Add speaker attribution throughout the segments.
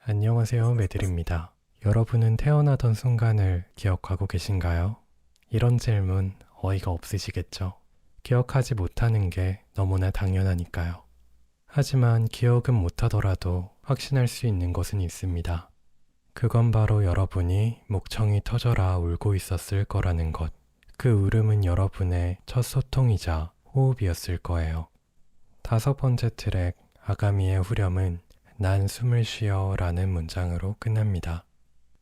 Speaker 1: 안녕하세요, 메들입니다. 여러분은 태어나던 순간을 기억하고 계신가요? 이런 질문 어이가 없으시겠죠? 기억하지 못하는 게 너무나 당연하니까요. 하지만 기억은 못하더라도 확신할 수 있는 것은 있습니다. 그건 바로 여러분이 목청이 터져라 울고 있었을 거라는 것. 그 울음은 여러분의 첫 소통이자 호흡이었을 거예요. 5번째 트랙 아가미의 후렴은 난 숨을 쉬어 라는 문장으로 끝납니다.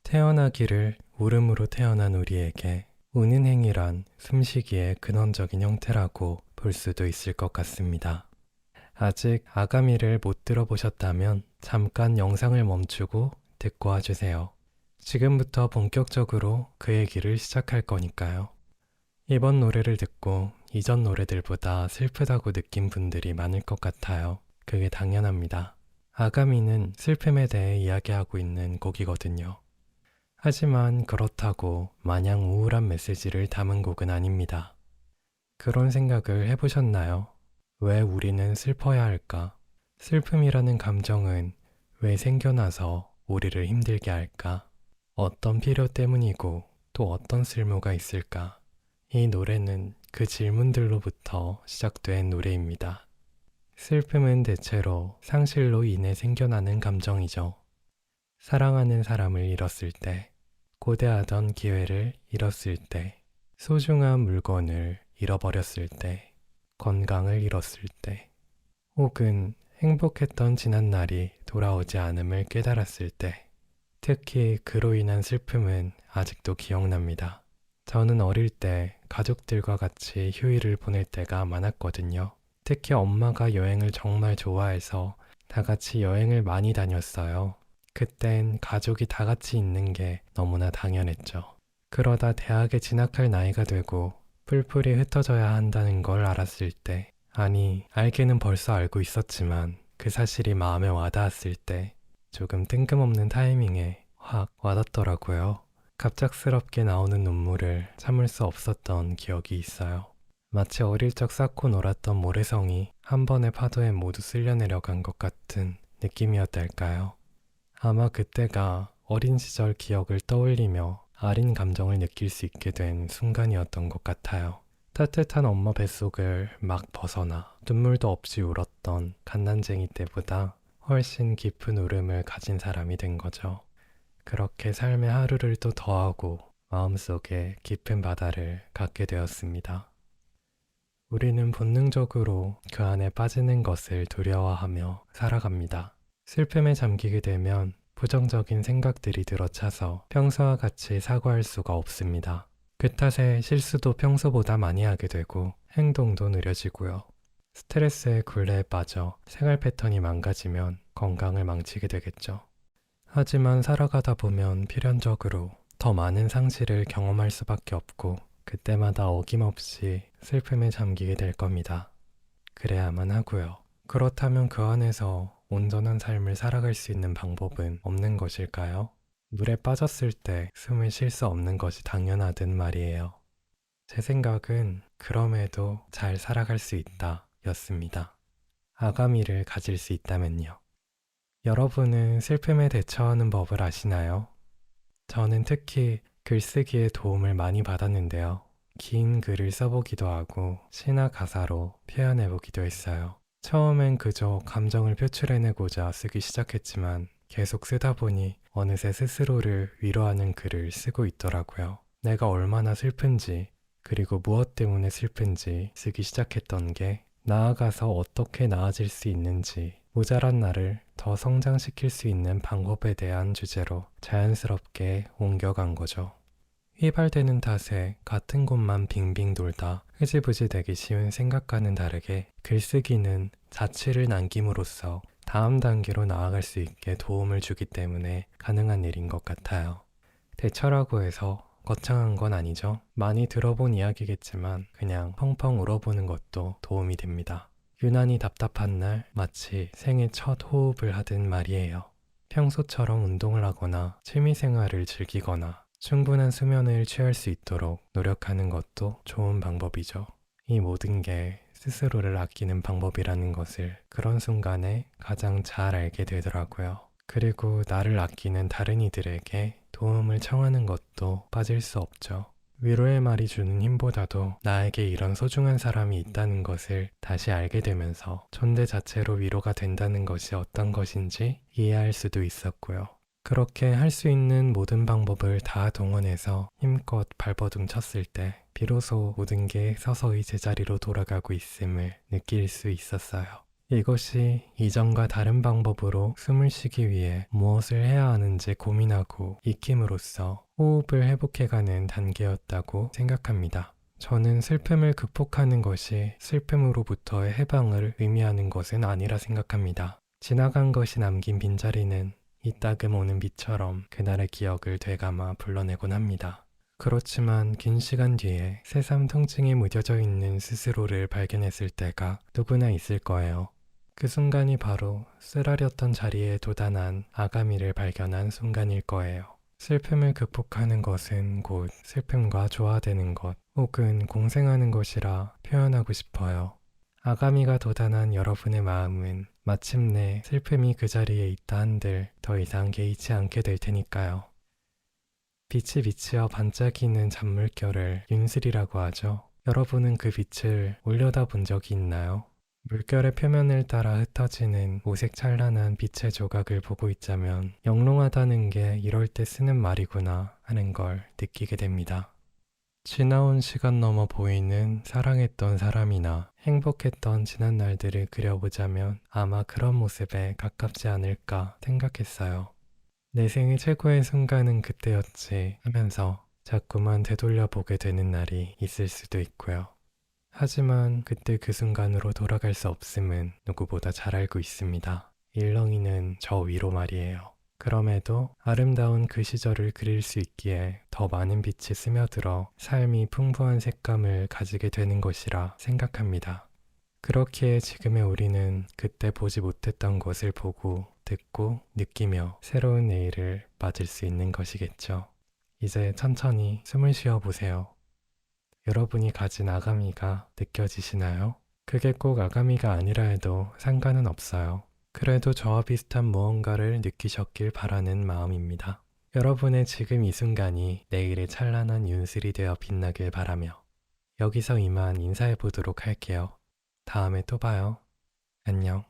Speaker 1: 태어나기를 울음으로 태어난 우리에게 우는 행위란 숨쉬기의 근원적인 형태라고 볼 수도 있을 것 같습니다. 아직 아가미를 못 들어보셨다면 잠깐 영상을 멈추고 듣고 와주세요. 지금부터 본격적으로 그 얘기를 시작할 거니까요. 이번 노래를 듣고 이전 노래들보다 슬프다고 느낀 분들이 많을 것 같아요. 그게 당연합니다. 아가미는 슬픔에 대해 이야기하고 있는 곡이거든요. 하지만 그렇다고 마냥 우울한 메시지를 담은 곡은 아닙니다. 그런 생각을 해보셨나요? 왜 우리는 슬퍼야 할까? 슬픔이라는 감정은 왜 생겨나서 우리를 힘들게 할까? 어떤 필요 때문이고 또 어떤 쓸모가 있을까? 이 노래는 그 질문들로부터 시작된 노래입니다. 슬픔은 대체로 상실로 인해 생겨나는 감정이죠. 사랑하는 사람을 잃었을 때, 고대하던 기회를 잃었을 때, 소중한 물건을 잃어버렸을 때, 건강을 잃었을 때, 혹은 행복했던 지난날이 돌아오지 않음을 깨달았을 때, 특히 그로 인한 슬픔은 아직도 기억납니다. 저는 어릴 때 가족들과 같이 휴일을 보낼 때가 많았거든요. 특히 엄마가 여행을 정말 좋아해서 다 같이 여행을 많이 다녔어요. 그땐 가족이 다 같이 있는 게 너무나 당연했죠. 그러다 대학에 진학할 나이가 되고 뿔뿔이 흩어져야 한다는 걸 알았을 때, 아니, 알기는 벌써 알고 있었지만 그 사실이 마음에 와닿았을 때 조금 뜬금없는 타이밍에 확 와닿더라고요. 갑작스럽게 나오는 눈물을 참을 수 없었던 기억이 있어요. 마치 어릴 적 쌓고 놀았던 모래성이 한 번의 파도에 모두 쓸려 내려간 것 같은 느낌이었달까요? 아마 그때가 어린 시절 기억을 떠올리며 아린 감정을 느낄 수 있게 된 순간이었던 것 같아요. 따뜻한 엄마 뱃속을 막 벗어나 눈물도 없이 울었던 갓난쟁이 때보다 훨씬 깊은 울음을 가진 사람이 된 거죠. 그렇게 삶의 하루를 또 더하고 마음속에 깊은 바다를 갖게 되었습니다. 우리는 본능적으로 그 안에 빠지는 것을 두려워하며 살아갑니다. 슬픔에 잠기게 되면 부정적인 생각들이 들어차서 평소와 같이 사고할 수가 없습니다. 그 탓에 실수도 평소보다 많이 하게 되고 행동도 느려지고요. 스트레스의 굴레에 빠져 생활 패턴이 망가지면 건강을 망치게 되겠죠. 하지만 살아가다 보면 필연적으로 더 많은 상실을 경험할 수밖에 없고 그때마다 어김없이 슬픔에 잠기게 될 겁니다. 그래야만 하고요. 그렇다면 그 안에서 온전한 삶을 살아갈 수 있는 방법은 없는 것일까요? 물에 빠졌을 때 숨을 쉴 수 없는 것이 당연하듯 말이에요. 제 생각은 그럼에도 잘 살아갈 수 있다 였습니다. 아가미를 가질 수 있다면요. 여러분은 슬픔에 대처하는 법을 아시나요? 저는 특히 글쓰기에 도움을 많이 받았는데요. 긴 글을 써보기도 하고 시나 가사로 표현해보기도 했어요. 처음엔 그저 감정을 표출해내고자 쓰기 시작했지만 계속 쓰다 보니 어느새 스스로를 위로하는 글을 쓰고 있더라고요. 내가 얼마나 슬픈지 그리고 무엇 때문에 슬픈지 쓰기 시작했던 게 나아가서 어떻게 나아질 수 있는지 모자란 나를 더 성장시킬 수 있는 방법에 대한 주제로 자연스럽게 옮겨간 거죠. 휘발되는 탓에 같은 곳만 빙빙 돌다 흐지부지 되기 쉬운 생각과는 다르게 글쓰기는 자취를 남김으로써 다음 단계로 나아갈 수 있게 도움을 주기 때문에 가능한 일인 것 같아요. 대처라고 해서 거창한 건 아니죠. 많이 들어본 이야기겠지만 그냥 펑펑 울어보는 것도 도움이 됩니다. 유난히 답답한 날 마치 생애 첫 호흡을 하듯 말이에요. 평소처럼 운동을 하거나 취미생활을 즐기거나 충분한 수면을 취할 수 있도록 노력하는 것도 좋은 방법이죠. 이 모든 게 스스로를 아끼는 방법이라는 것을 그런 순간에 가장 잘 알게 되더라고요. 그리고 나를 아끼는 다른 이들에게 도움을 청하는 것도 빠질 수 없죠. 위로의 말이 주는 힘보다도 나에게 이런 소중한 사람이 있다는 것을 다시 알게 되면서 존재 자체로 위로가 된다는 것이 어떤 것인지 이해할 수도 있었고요. 그렇게 할 수 있는 모든 방법을 다 동원해서 힘껏 발버둥 쳤을 때 비로소 모든 게 서서히 제자리로 돌아가고 있음을 느낄 수 있었어요. 이것이 이전과 다른 방법으로 숨을 쉬기 위해 무엇을 해야 하는지 고민하고 익힘으로써 호흡을 회복해가는 단계였다고 생각합니다. 저는 슬픔을 극복하는 것이 슬픔으로부터의 해방을 의미하는 것은 아니라 생각합니다. 지나간 것이 남긴 빈자리는 이따금 오는 비처럼 그날의 기억을 되감아 불러내곤 합니다. 그렇지만 긴 시간 뒤에 새삼 통증에 무뎌져 있는 스스로를 발견했을 때가 누구나 있을 거예요. 그 순간이 바로 쓰라렸던 자리에 도단한 아가미를 발견한 순간일 거예요. 슬픔을 극복하는 것은 곧 슬픔과 조화되는 것 혹은 공생하는 것이라 표현하고 싶어요. 아가미가 도단한 여러분의 마음은 마침내 슬픔이 그 자리에 있다 한들 더 이상 개의치 않게 될 테니까요. 빛이 비치어 반짝이는 잔물결을 윤슬이라고 하죠. 여러분은 그 빛을 올려다본 적이 있나요? 물결의 표면을 따라 흩어지는 오색 찬란한 빛의 조각을 보고 있자면 영롱하다는 게 이럴 때 쓰는 말이구나 하는 걸 느끼게 됩니다. 지나온 시간 넘어 보이는 사랑했던 사람이나 행복했던 지난 날들을 그려보자면 아마 그런 모습에 가깝지 않을까 생각했어요. 내 생의 최고의 순간은 그때였지 하면서 자꾸만 되돌려보게 되는 날이 있을 수도 있고요. 하지만 그때 그 순간으로 돌아갈 수 없음은 누구보다 잘 알고 있습니다. 일렁이는 저 위로 말이에요. 그럼에도 아름다운 그 시절을 그릴 수 있기에 더 많은 빛이 스며들어 삶이 풍부한 색감을 가지게 되는 것이라 생각합니다. 그렇기에 지금의 우리는 그때 보지 못했던 것을 보고 듣고 느끼며 새로운 내일을 맞을 수 있는 것이겠죠. 이제 천천히 숨을 쉬어 보세요. 여러분이 가진 아가미가 느껴지시나요? 그게 꼭 아가미가 아니라 해도 상관은 없어요. 그래도 저와 비슷한 무언가를 느끼셨길 바라는 마음입니다. 여러분의 지금 이 순간이 내일의 찬란한 윤슬이 되어 빛나길 바라며 여기서 이만 인사해 보도록 할게요. 다음에 또 봐요. 안녕.